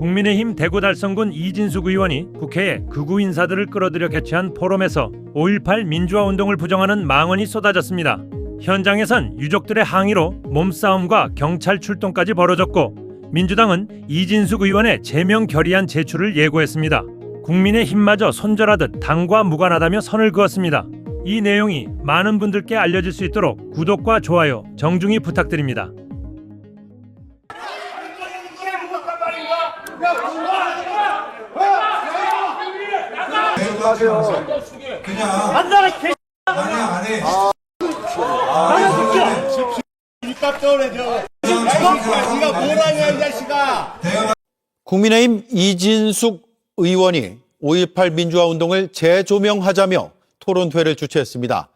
국민의힘 대구달성군 이진숙 의원이 국회에 극우 인사들을 끌어들여 개최한 포럼에서 5.18 민주화운동을 부정하는 망언이 쏟아졌습니다. 현장에선 유족들의 항의로 몸싸움과 경찰 출동까지 벌어졌고 민주당은 이진숙 의원의 제명 결의안 제출을 예고했습니다. 국민의힘마저 손절하듯 당과 무관하다며 선을 그었습니다. 이 내용이 많은 분들께 알려질 수 있도록 구독과 좋아요 정중히 부탁드립니다. 그냥 안해 국민의힘 이진숙 의원이 5.18 민주화운동을 재조명하자며 토론회를 주최했습니다.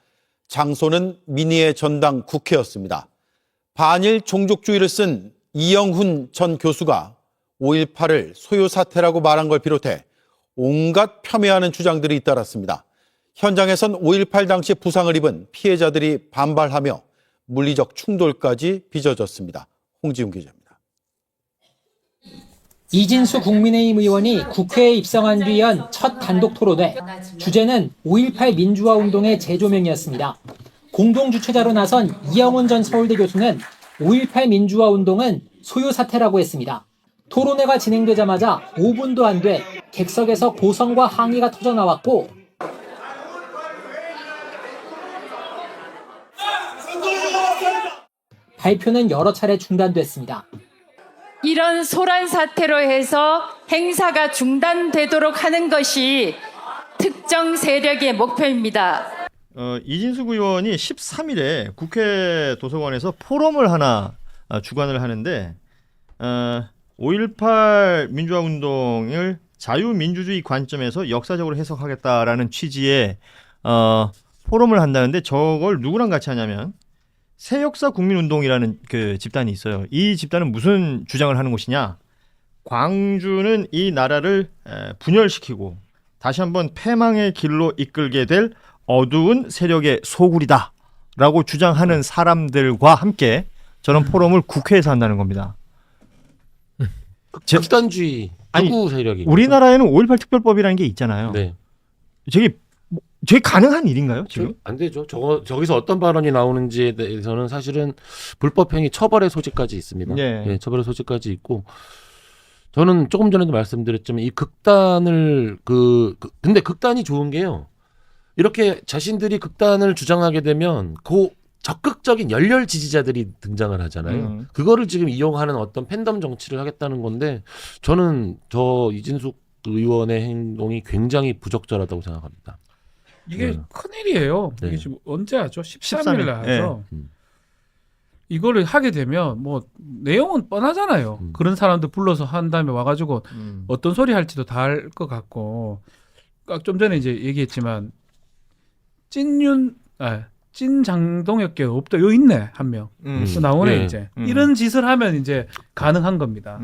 장소는 민의회 전당 국회였습니다. 반일 종족주의를 쓴 이영훈 전 교수가 5.18을 소요사태라고 말한 걸 비롯해 온갖 폄훼하는 주장들이 잇따랐습니다. 현장에선 5.18 당시 부상을 입은 피해자들이 반발하며 물리적 충돌까지 빚어졌습니다. 홍지훈 기자입니다. 이진수 국민의힘 의원이 국회에 입성한 뒤 연 첫 단독 토론회. 주제는 5.18 민주화운동의 재조명이었습니다. 공동 주최자로 나선 이영훈 전 서울대 교수는 5.18 민주화운동은 소요사태라고 했습니다. 토론회가 진행되자마자 5분도 안 돼 객석에서 고성과 항의가 터져나왔고 발표는 여러 차례 중단됐습니다. 이런 소란 사태로 해서 행사가 중단되도록 하는 것이 특정 세력의 목표입니다. 이진숙 의원이 13일에 국회 도서관에서 포럼을 하나 주관을 하는데 5.18 민주화 운동을 자유민주주의 관점에서 역사적으로 해석하겠다라는 취지의 포럼을 한다는데 저걸 누구랑 같이 하냐면 새역사 국민운동이라는 그 집단이 있어요. 이 집단은 무슨 주장을 하는 곳이냐? 광주는 이 나라를 분열시키고 다시 한번 패망의 길로 이끌게 될 어두운 세력의 소굴이다라고 주장하는 사람들과 함께 저런 포럼을 국회에서 한다는 겁니다. 극단주의 극우 세력이 우리나라에는 5.18 특별법이라는 게 있잖아요. 네. 저게 가능한 일인가요? 지금? 안 되죠. 저기서 어떤 발언이 나오는지에 대해서는 사실은 불법행위 처벌의 소지까지 있습니다. 네, 처벌의 소지까지 있고 저는 조금 전에도 말씀드렸지만 이 극단을 근데 극단이 좋은 게요. 이렇게 자신들이 극단을 주장하게 되면 적극적인 열렬 지지자들이 등장을 하잖아요. 그거를 지금 이용하는 어떤 팬덤 정치를 하겠다는 건데 저는 이진숙 의원의 행동이 굉장히 부적절하다고 생각합니다. 이게 큰일이에요. 네. 이게 지금 언제 하죠? 13일 날 하죠. 이거를 하게 되면 뭐 내용은 뻔하잖아요. 그런 사람들 불러서 한 다음에 와가지고 어떤 소리 할지도 다 알 것 같고 좀 전에 이제 얘기했지만 찐장동혁계 없다. 여기 있네 한 명. 또 나오네 네. 이제. 이런 짓을 하면 이제 가능한 겁니다.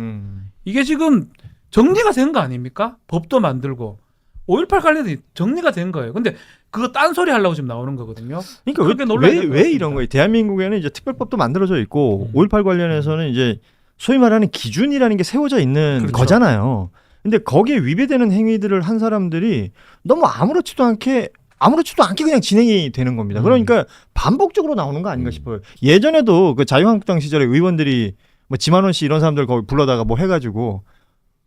이게 지금 정리가 된 거 아닙니까? 법도 만들고 5.18 관련이 정리가 된 거예요. 근데 그거 딴소리 하려고 지금 나오는 거거든요. 그러니까 왜 이런 거예요? 대한민국에는 이제 특별법도 만들어져 있고 5.18 관련해서는 이제 소위 말하는 기준이라는 게 세워져 있는 그렇죠. 거잖아요. 근데 거기에 위배되는 행위들을 한 사람들이 너무 아무렇지도 않게 그냥 진행이 되는 겁니다. 그러니까 반복적으로 나오는 거 아닌가 싶어요. 예전에도 그 자유한국당 시절에 의원들이 뭐 지만원 씨 이런 사람들 거기 불러다가 뭐 해가지고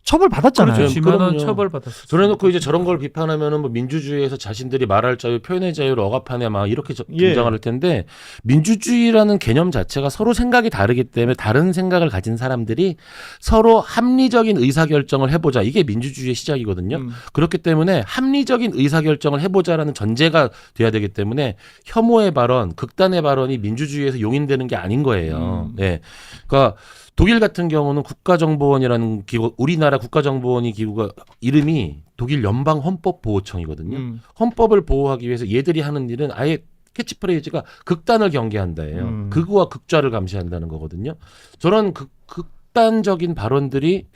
처벌 받았잖아요. 그렇죠. 지만원 처벌 받았어요. 그래놓고 이제 저런 걸 비판하면은 뭐 민주주의에서 자신들이 말할 자유, 표현의 자유를 억압하냐 막 이렇게 등장을 할 텐데 민주주의라는 개념 자체가 서로 생각이 다르기 때문에 다른 생각을 가진 사람들이 서로 합리적인 의사결정을 해보자. 이게 민주주의의 시작이거든요. 그렇기 때문에 합리적인 의사결정을 해보자라는 전제가 돼야 되기 때문에 혐오의 발언, 극단의 발언이 민주주의에서 용인되는 게 아닌 거예요. 네. 그러니까 독일 같은 경우는 국가정보원이라는 기구, 우리나라 국가정보원이 기구가 이름이 독일 연방헌법보호청이거든요. 헌법을 보호하기 위해서 얘들이 하는 일은 아예 캐치프레이즈가 극단을 경계한다예요. 극우와 극좌를 감시한다는 거거든요. 저런 극단적인 발언들이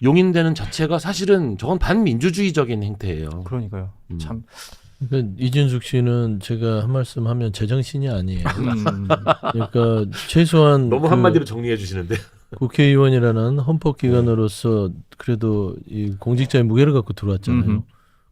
용인되는 자체가 사실은 저건 반민주주의적인 행태예요. 그러니까요. 참 그러니까 이진숙 씨는 제가 한 말씀 하면 제정신이 아니에요. 그러니까 최소한 너무 한마디로 정리해 주시는데. 국회의원이라는 헌법기관으로서 그래도 이 공직자의 무게를 갖고 들어왔잖아요.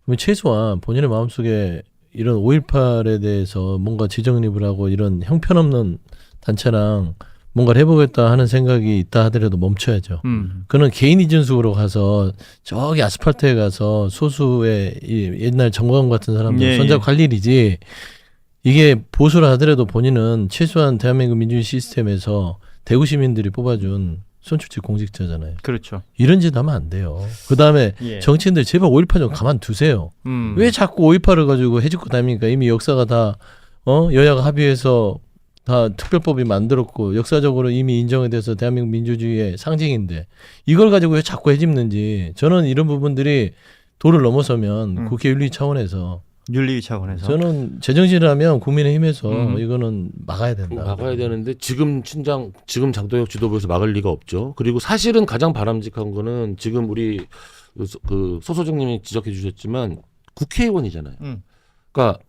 그러면 최소한 본인의 마음속에 이런 5.18에 대해서 뭔가 지정립을 하고 이런 형편없는 단체랑 뭔가를 해보겠다 하는 생각이 있다 하더라도 멈춰야죠. 그는 개인 이준숙으로 가서 저기 아스팔트에 가서 소수의 이 옛날 정광훈 같은 사람들 손잡고 할 일이지, 이게 보수를 하더라도 본인은 최소한 대한민국 민주주의 시스템에서 대구 시민들이 뽑아준 선출직 공직자잖아요. 그렇죠. 이런 짓 하면 안 돼요. 그 다음에 정치인들 제발 5.18 좀 가만두세요. 왜 자꾸 5.18을 가지고 해집고 다닙니까? 이미 역사가 다 여야가 합의해서 다 특별법이 만들었고 역사적으로 이미 인정이 돼서 대한민국 민주주의의 상징인데 이걸 가지고 왜 자꾸 해집는지, 저는 이런 부분들이 도를 넘어서면 국회 윤리 차원에서 저는 제정신이라면 국민의힘에서 이거는 막아야 된다. 막아야 되는데 지금 장도혁 지도부에서 막을 리가 없죠. 그리고 사실은 가장 바람직한 거는 지금 우리 그 소소정님이 지적해 주셨지만 국회의원이잖아요. 그러니까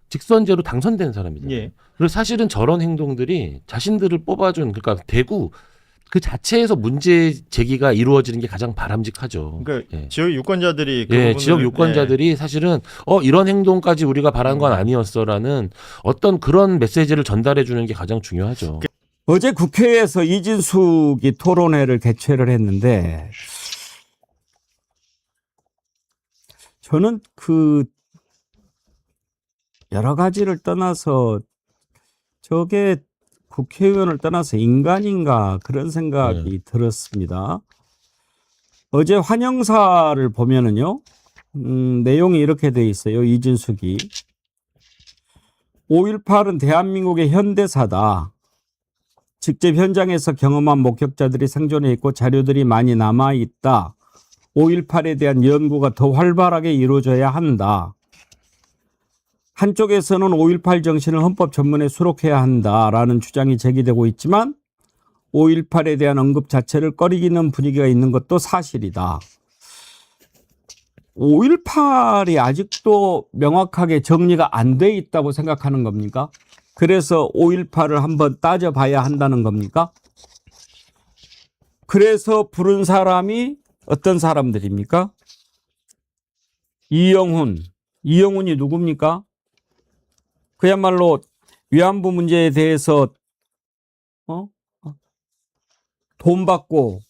직선제로 당선된 사람이잖아요. 그래서 사실은 저런 행동들이 자신들을 뽑아준, 그러니까 대구 그 자체에서 문제 제기가 이루어지는 게 가장 바람직하죠. 그러니까 지역 유권자들이 지역 유권자들이 사실은 이런 행동까지 우리가 바란 건 아니었어라는 어떤 그런 메시지를 전달해 주는 게 가장 중요하죠. 어제 국회에서 이진숙이 토론회를 개최를 했는데 저는 그 여러 가지를 떠나서 저게 국회의원을 떠나서 인간인가 그런 생각이 들었습니다. 어제 환영사를 보면은요, 내용이 이렇게 돼 있어요. 이진숙이 5.18은 대한민국의 현대사다. 직접 현장에서 경험한 목격자들이 생존해 있고 자료들이 많이 남아 있다. 5.18에 대한 연구가 더 활발하게 이루어져야 한다. 한쪽에서는 5.18 정신을 헌법 전문에 수록해야 한다라는 주장이 제기되고 있지만 5.18에 대한 언급 자체를 꺼리기는 분위기가 있는 것도 사실이다. 5.18이 아직도 명확하게 정리가 안 돼 있다고 생각하는 겁니까? 그래서 5.18을 한번 따져봐야 한다는 겁니까? 그래서 부른 사람이 어떤 사람들입니까? 이영훈이 누굽니까? 그야말로 위안부 문제에 대해서 돈 받고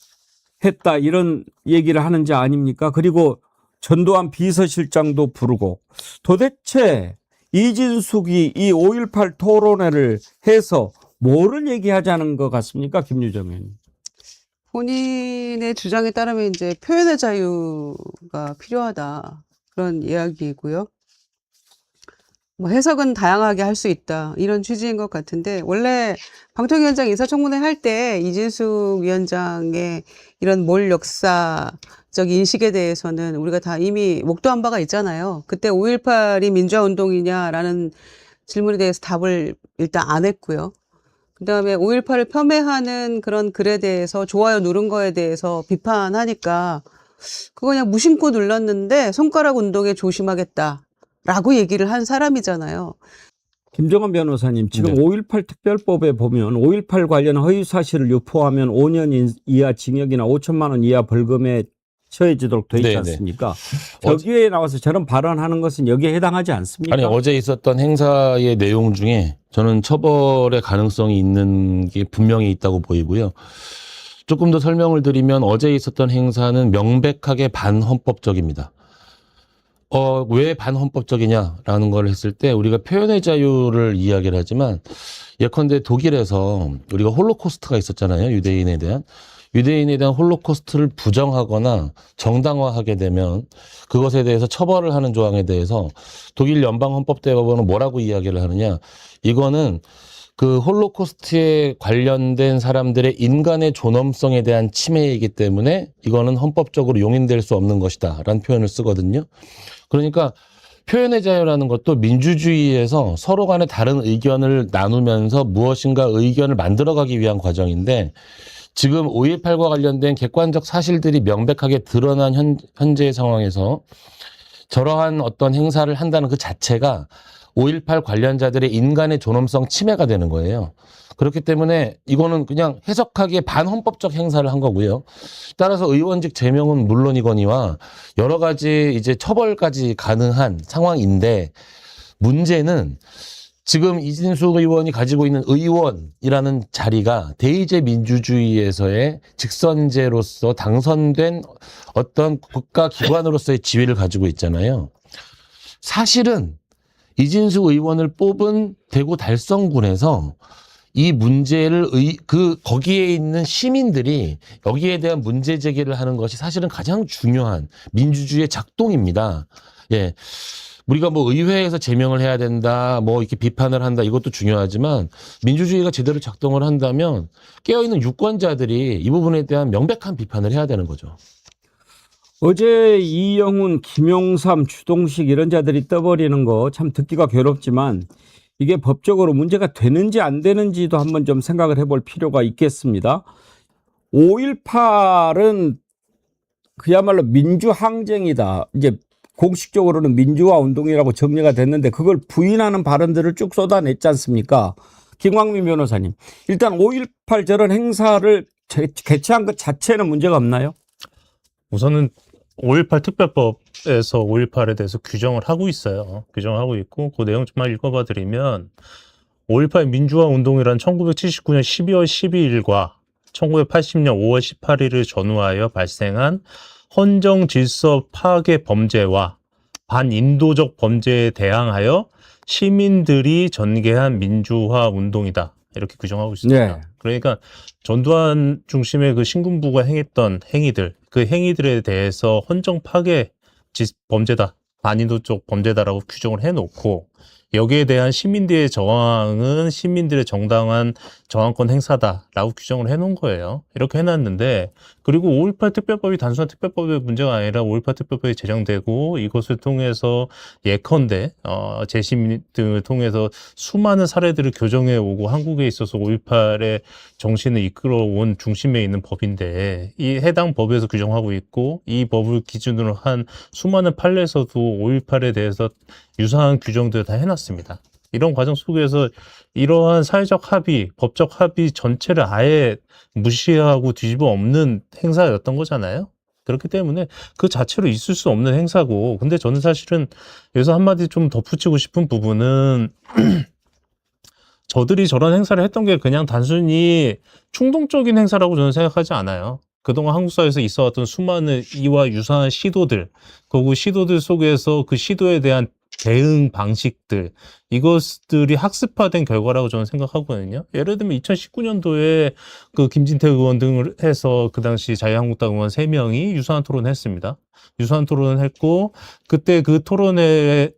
했다 이런 얘기를 하는 자 아닙니까? 그리고 전두환 비서실장도 부르고, 도대체 이진숙이 이 5.18 토론회를 해서 뭐를 얘기하자는 것 같습니까? 김유정 의원님. 본인의 주장에 따르면 이제 표현의 자유가 필요하다 그런 이야기이고요. 뭐 해석은 다양하게 할 수 있다 이런 취지인 것 같은데, 원래 방통위원장 인사청문회 할 때 이진숙 위원장의 이런 몰 역사적 인식에 대해서는 우리가 다 이미 목도한 바가 있잖아요. 그때 5.18이 민주화 운동이냐라는 질문에 대해서 답을 일단 안 했고요. 그다음에 5.18을 폄훼하는 그런 글에 대해서 좋아요 누른 거에 대해서 비판하니까 그거 그냥 무심코 눌렀는데 손가락 운동에 조심하겠다라고 얘기를 한 사람이잖아요. 김정은 변호사님, 지금 5.18 특별법에 보면 5.18 관련 허위 사실을 유포하면 5년 이하 징역이나 5천만 원 이하 벌금에 처해지도록 되어 있지 않습니까? 저기에 나와서 저런 발언하는 것은 여기에 해당하지 않습니까? 아니, 어제 있었던 행사의 내용 중에 저는 처벌의 가능성이 있는 게 분명히 있다고 보이고요. 조금 더 설명을 드리면 어제 있었던 행사는 명백하게 반헌법적입니다. 왜 반헌법적이냐라는 걸 했을 때 우리가 표현의 자유를 이야기를 하지만, 예컨대 독일에서 우리가 홀로코스트가 있었잖아요. 유대인에 대한 홀로코스트를 부정하거나 정당화하게 되면 그것에 대해서 처벌을 하는 조항에 대해서 독일 연방헌법대법원은 뭐라고 이야기를 하느냐. 이거는 그 홀로코스트에 관련된 사람들의 인간의 존엄성에 대한 침해이기 때문에 이거는 헌법적으로 용인될 수 없는 것이다 라는 표현을 쓰거든요. 그러니까 표현의 자유라는 것도 민주주의에서 서로 간에 다른 의견을 나누면서 무엇인가 의견을 만들어가기 위한 과정인데, 지금 5.18과 관련된 객관적 사실들이 명백하게 드러난 현재의 상황에서 저러한 어떤 행사를 한다는 그 자체가 5.18 관련자들의 인간의 존엄성 침해가 되는 거예요. 그렇기 때문에 이거는 그냥 해석하기에 반헌법적 행사를 한 거고요. 따라서 의원직 제명은 물론이거니와 여러 가지 이제 처벌까지 가능한 상황인데, 문제는 지금 이진숙 의원이 가지고 있는 의원이라는 자리가 대의제 민주주의에서의 직선제로서 당선된 어떤 국가기관으로서의 지위를 가지고 있잖아요. 사실은 이진숙 의원을 뽑은 대구 달성군에서 이 문제를 거기에 있는 시민들이 여기에 대한 문제 제기를 하는 것이 사실은 가장 중요한 민주주의의 작동입니다. 예. 우리가 뭐 의회에서 제명을 해야 된다, 뭐 이렇게 비판을 한다, 이것도 중요하지만 민주주의가 제대로 작동을 한다면 깨어있는 유권자들이 이 부분에 대한 명백한 비판을 해야 되는 거죠. 어제 이영훈, 김용삼, 주동식 이런 자들이 떠버리는 거 참 듣기가 괴롭지만 이게 법적으로 문제가 되는지 안 되는지도 한번 좀 생각을 해볼 필요가 있겠습니다. 5.18은 그야말로 민주항쟁이다. 이제 공식적으로는 민주화 운동이라고 정리가 됐는데 그걸 부인하는 발언들을 쭉 쏟아냈지 않습니까? 김광민 변호사님, 일단 5.18 저런 행사를 개최한 것 자체는 문제가 없나요? 우선은 5.18 특별법에서 5.18에 대해서 규정을 하고 있어요. 규정을 하고 있고 그 내용 좀만 읽어봐 드리면 5.18 민주화 운동이란 1979년 12월 12일과 1980년 5월 18일을 전후하여 발생한 헌정 질서 파괴 범죄와 반인도적 범죄에 대항하여 시민들이 전개한 민주화 운동이다. 이렇게 규정하고 있습니다. 네. 그러니까 전두환 중심의 그 신군부가 행했던 행위들, 그 행위들에 대해서 헌정 파괴 범죄다, 반인도적 범죄다라고 규정을 해놓고 여기에 대한 시민들의 저항은 시민들의 정당한 저항권 행사다라고 규정을 해놓은 거예요. 이렇게 해놨는데, 그리고 5.18 특별법이 단순한 특별법의 문제가 아니라 5.18 특별법이 제정되고 이것을 통해서 예컨대 재심 등을 통해서 수많은 사례들을 교정해 오고 한국에 있어서 5.18의 정신을 이끌어온 중심에 있는 법인데, 이 해당 법에서 규정하고 있고 이 법을 기준으로 한 수많은 판례에서도 5.18에 대해서 유사한 규정들을 다 해놨습니다. 이런 과정 속에서 이러한 사회적 합의, 법적 합의 전체를 아예 무시하고 뒤집어 엎는 행사였던 거잖아요. 그렇기 때문에 그 자체로 있을 수 없는 행사고, 근데 저는 사실은 여기서 한마디 좀 덧붙이고 싶은 부분은 저들이 저런 행사를 했던 게 그냥 단순히 충동적인 행사라고 저는 생각하지 않아요. 그동안 한국 사회에서 있어왔던 수많은 이와 유사한 시도들, 그리고 시도들 속에서 그 시도에 대한 대응 방식들, 이것들이 학습화된 결과라고 저는 생각하거든요. 예를 들면 2019년도에 그 김진태 의원 등을 해서 그 당시 자유한국당 의원 3명이 유사한 토론을 했습니다. 유사한 토론을 했고, 그때 그 토론회에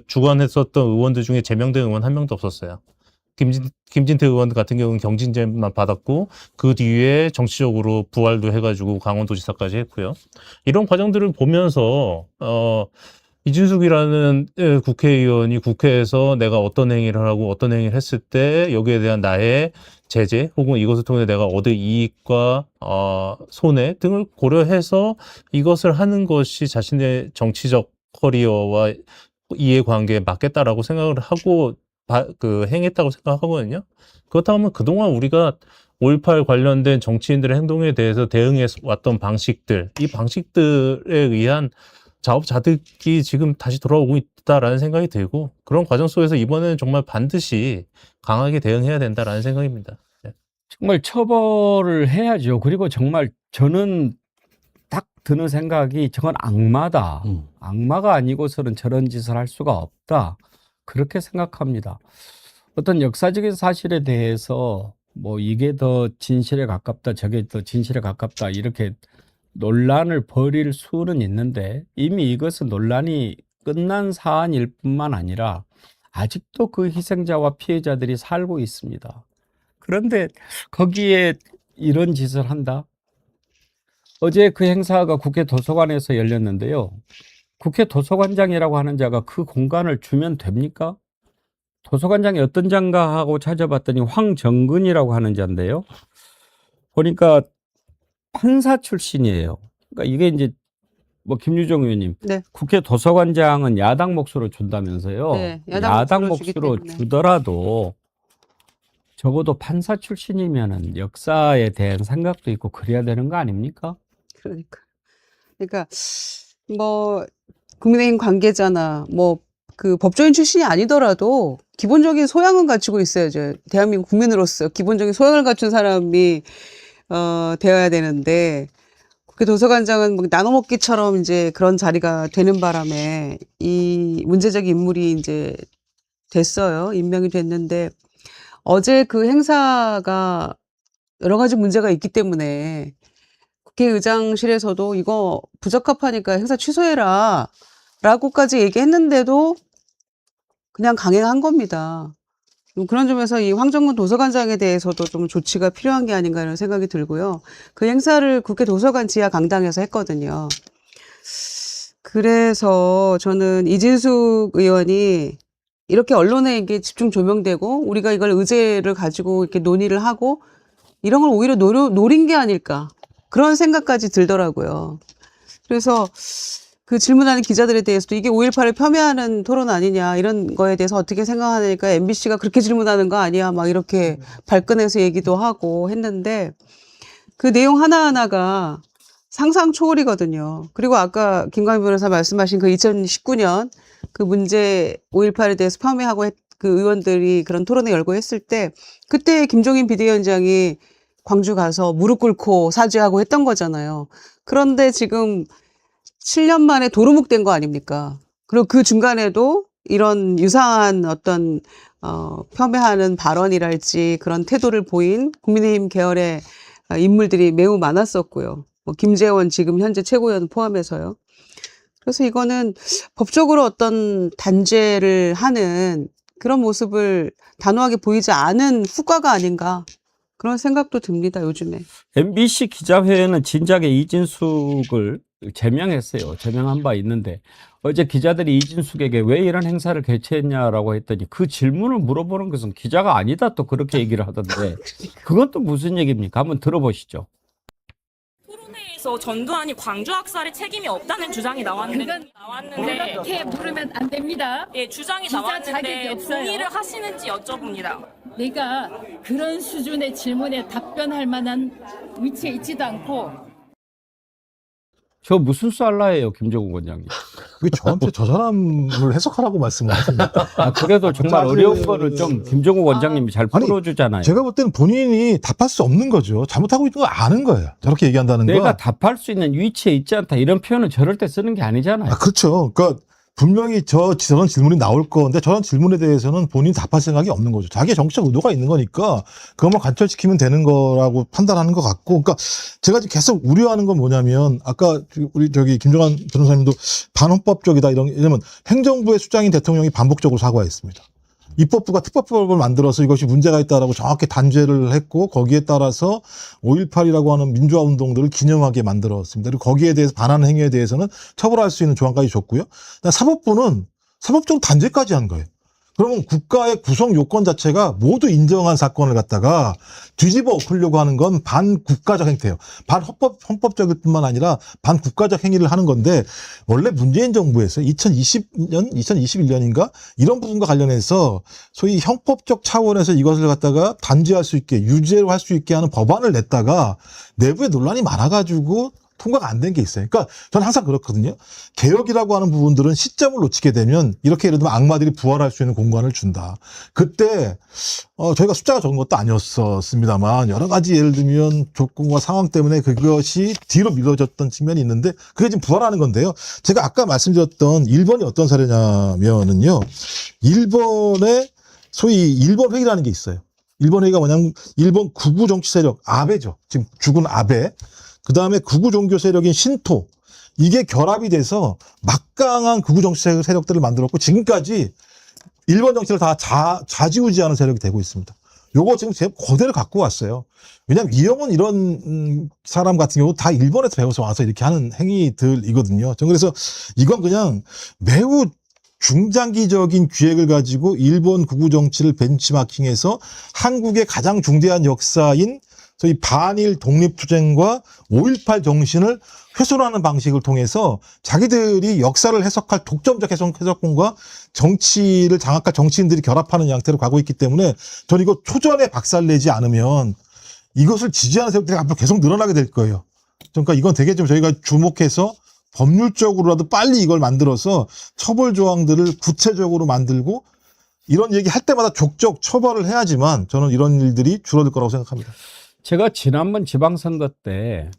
주관했었던 의원들 중에 제명된 의원 한 명도 없었어요. 김진태 의원 같은 경우는 경진죄만 받았고 그 뒤에 정치적으로 부활도 해가지고 강원도지사까지 했고요. 이런 과정들을 보면서 이준숙이라는 국회의원이 국회에서 내가 어떤 행위를 하고 어떤 행위를 했을 때 여기에 대한 나의 제재 혹은 이것을 통해 내가 얻을 이익과 손해 등을 고려해서 이것을 하는 것이 자신의 정치적 커리어와 이해관계에 맞겠다라고 생각을 하고 행했다고 생각하거든요. 그렇다면 그동안 우리가 5.18 관련된 정치인들의 행동에 대해서 대응해 왔던 방식들, 이 방식들에 의한 자업자득이 지금 다시 돌아오고 있다라는 생각이 들고, 그런 과정 속에서 이번에는 정말 반드시 강하게 대응해야 된다라는 생각입니다. 네. 정말 처벌을 해야죠. 그리고 정말 저는 딱 드는 생각이 저건 악마다. 악마가 아니고서는 저런 짓을 할 수가 없다. 그렇게 생각합니다. 어떤 역사적인 사실에 대해서 뭐 이게 더 진실에 가깝다, 저게 더 진실에 가깝다 이렇게 논란을 벌일 수는 있는데 이미 이것은 논란이 끝난 사안일 뿐만 아니라 아직도 그 희생자와 피해자들이 살고 있습니다. 그런데 거기에 이런 짓을 한다? 어제 그 행사가 국회 도서관에서 열렸는데요. 국회 도서관장이라고 하는 자가 그 공간을 주면 됩니까? 도서관장이 어떤 장가 하고 찾아봤더니 황정근이라고 하는 자인데요. 보니까 판사 출신이에요. 그러니까 이게 이제 뭐 김유정 의원님, 네. 국회 도서관장은 야당 몫으로 준다면서요. 네, 야당 몫으로 주기 몫으로 때문에. 주더라도 적어도 판사 출신이면은 역사에 대한 생각도 있고 그래야 되는 거 아닙니까? 그러니까 뭐 국민의힘 관계자나 뭐 그 법조인 출신이 아니더라도 기본적인 소양은 갖추고 있어야죠. 대한민국 국민으로서 기본적인 소양을 갖춘 사람이 되어야 되는데 국회 도서관장은 뭐 나눠먹기처럼 이제 그런 자리가 되는 바람에 이 문제적 인물이 이제 됐어요. 임명이 됐는데 어제 그 행사가 여러 가지 문제가 있기 때문에 국회의장실에서도 이거 부적합하니까 행사 취소해라 라고까지 얘기했는데도 그냥 강행한 겁니다. 그런 점에서 이 황정근 도서관장에 대해서도 좀 조치가 필요한 게 아닌가 이런 생각이 들고요. 그 행사를 국회 도서관 지하 강당에서 했거든요. 그래서 저는 이진숙 의원이 이렇게 언론에 이게 집중 조명되고 우리가 이걸 의제를 가지고 이렇게 논의를 하고 이런 걸 오히려 노린 게 아닐까 그런 생각까지 들더라고요. 그래서 그 질문하는 기자들에 대해서도 이게 5.18을 폄훼하는 토론 아니냐 이런 거에 대해서 어떻게 생각하니까 MBC가 그렇게 질문하는 거 아니야 막 이렇게 발끈해서 얘기도 하고 했는데 그 내용 하나하나가 상상 초월이거든요. 그리고 아까 김광희 변호사 말씀하신 그 2019년 그 문제 5.18에 대해서 폄훼하고 그 의원들이 그런 토론회 열고 했을 때 그때 김종인 비대위원장이 광주 가서 무릎 꿇고 사죄하고 했던 거잖아요. 그런데 지금 7년 만에 도루묵 된 거 아닙니까? 그리고 그 중간에도 이런 유사한 어떤 폄훼하는 발언이랄지 그런 태도를 보인 국민의힘 계열의 인물들이 매우 많았었고요. 뭐 김재원 지금 현재 최고위원 포함해서요. 그래서 이거는 법적으로 어떤 단죄를 하는 그런 모습을 단호하게 보이지 않은 후과가 아닌가 그런 생각도 듭니다. 요즘에. MBC 기자회견은 진작에 이진숙을 제명했어요. 제명한 바 있는데 어제 기자들이 이진숙에게 왜 이런 행사를 개최했냐라고 했더니 그 질문을 물어보는 것은 기자가 아니다 또 그렇게 얘기를 하던데 그건 또 무슨 얘기입니까? 한번 들어보시죠. 토론회에서 전두환이 광주 학살에 책임이 없다는 주장이 나왔는데 그렇게 물으면 안 됩니다. 예, 주장이 기자 자격이 나왔는데 없어요. 동의를 하시는지 여쭤봅니다. 내가 그런 수준의 질문에 답변할 만한 위치에 있지도 않고 저 무슨 쌀라예요, 김정은 원장님. 왜 저한테 저 사람을 해석하라고 말씀을 하십니까? 아, 그래도 정말 어려운 거를 좀 김정은 원장님이 잘 풀어주잖아요. 제가 볼 때는 본인이 답할 수 없는 거죠. 잘못하고 있는 거 아는 거예요. 저렇게 얘기한다는 거. 내가 답할 수 있는 위치에 있지 않다 이런 표현은 저럴 때 쓰는 게 아니잖아요. 아, 그렇죠. 그러니까 분명히 저런 질문이 나올 건데 저런 질문에 대해서는 본인이 답할 생각이 없는 거죠. 자기의 정치적 의도가 있는 거니까 그것만 관철시키면 되는 거라고 판단하는 것 같고, 그러니까 제가 지금 계속 우려하는 건 뭐냐면 아까 우리 김종환 변호사님도 반헌법적이다 이러면 행정부의 수장인 대통령이 반복적으로 사과했습니다. 입법부가 특법법을 만들어서 이것이 문제가 있다라고 정확히 단죄를 했고 거기에 따라서 5.18이라고 하는 민주화 운동들을 기념하게 만들었습니다. 그리고 거기에 대해서 반하는 행위에 대해서는 처벌할 수 있는 조항까지 줬고요. 사법부는 사법적으로 단죄까지 한 거예요. 그러면 국가의 구성 요건 자체가 모두 인정한 사건을 갖다가 뒤집어 엎으려고 하는 건 반국가적 행태예요. 반헌법적일 뿐만 아니라 반국가적 행위를 하는 건데 원래 문재인 정부에서 2021년인가 이런 부분과 관련해서 소위 형법적 차원에서 이것을 갖다가 단죄할 수 있게 유죄로 할 수 있게 하는 법안을 냈다가 내부에 논란이 많아가지고 통과가 안 된 게 있어요. 그러니까 저는 항상 그렇거든요. 개혁이라고 하는 부분들은 시점을 놓치게 되면 이렇게 예를 들면 악마들이 부활할 수 있는 공간을 준다. 그때 저희가 숫자가 적은 것도 아니었습니다만 여러 가지 예를 들면 조건과 상황 때문에 그것이 뒤로 미뤄졌던 측면이 있는데 그게 지금 부활하는 건데요. 제가 아까 말씀드렸던 일본이 어떤 사례냐면은요. 일본의 소위 일본 회의라는 게 있어요. 일본 회의가 뭐냐면 일본 극우 정치 세력 아베죠. 지금 죽은 아베. 그 다음에 극우 종교 세력인 신토, 이게 결합이 돼서 막강한 극우 정치 세력들을 만들었고 지금까지 일본 정치를 다 좌지우지하는 세력이 되고 있습니다. 요거 지금 제 그대로 갖고 왔어요. 왜냐하면 이영훈 이런 사람 같은 경우 다 일본에서 배워서 와서 이렇게 하는 행위들이거든요. 저는 그래서 이건 그냥 매우 중장기적인 기획을 가지고 일본 극우 정치를 벤치마킹해서 한국의 가장 중대한 역사인 소위 반일 독립투쟁과 5.18 정신을 훼손하는 방식을 통해서 자기들이 역사를 해석할 독점적 해석권과 정치를 장악할 정치인들이 결합하는 양태로 가고 있기 때문에 저는 이거 초전에 박살내지 않으면 이것을 지지하는 세력들이 앞으로 계속 늘어나게 될 거예요. 그러니까 이건 되게 좀 저희가 주목해서 법률적으로라도 빨리 이걸 만들어서 처벌 조항들을 구체적으로 만들고 이런 얘기 할 때마다 족적 처벌을 해야지만 저는 이런 일들이 줄어들 거라고 생각합니다. 제가 지난번 지방선거 때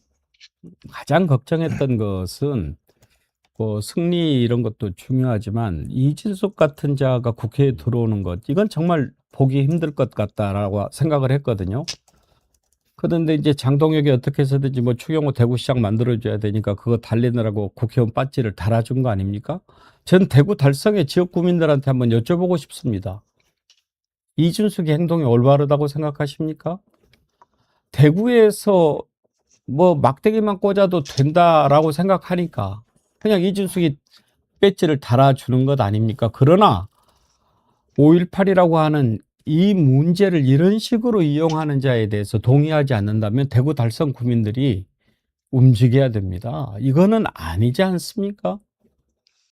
가장 걱정했던 것은 뭐 승리 이런 것도 중요하지만 이진숙 같은 자가 국회에 들어오는 것 이건 정말 보기 힘들 것 같다라고 생각을 했거든요. 그런데 이제 장동혁이 어떻게 해서든지 뭐 추경호 대구시장 만들어줘야 되니까 그거 달리느라고 국회의원 배지를 달아준 거 아닙니까? 전 대구 달성의 지역 구민들한테 한번 여쭤보고 싶습니다. 이준숙의 행동이 올바르다고 생각하십니까? 대구에서 뭐 막대기만 꽂아도 된다라고 생각하니까 그냥 이준숙이 배지를 달아주는 것 아닙니까? 그러나 5.18이라고 하는 이 문제를 이런 식으로 이용하는 자에 대해서 동의하지 않는다면 대구 달성 구민들이 움직여야 됩니다. 이거는 아니지 않습니까?